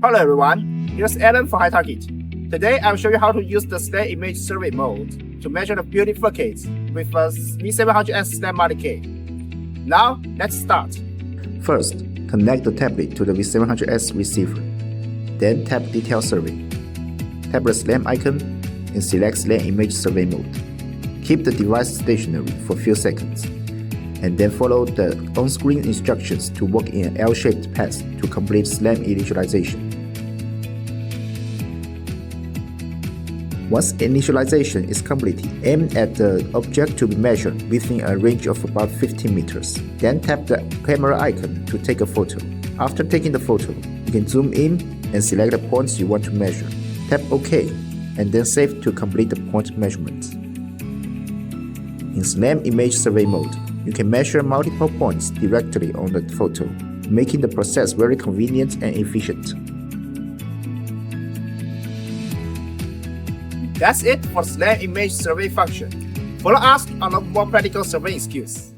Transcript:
Hello everyone, here's Alan for HiTarget. Today I'll show you how to use the SLAM-Image Survey Mode to measure the building facades with a V700S SLAM-Image. Now, let's start. First, connect the tablet to the V700S receiver. Then tap Detail Survey. Tap the SLAM icon and select SLAM-Image Survey Mode. Keep the device stationary for a few seconds, and then follow the on-screen instructions to walk in an L-shaped path to complete SLAM initialization. Once initialization is completed, aim at the object to be measured within a range of about 15 meters. Then tap the camera icon to take a photo. After taking the photo, you can zoom in and select the points you want to measure. Tap OK, and then save to complete the point measurement. In SLAM-Image Survey Mode, you can measure multiple points directly on the photo, making the process very convenient and efficient. That's it for SLAM-Image Survey function. Follow us on more practical surveying skills.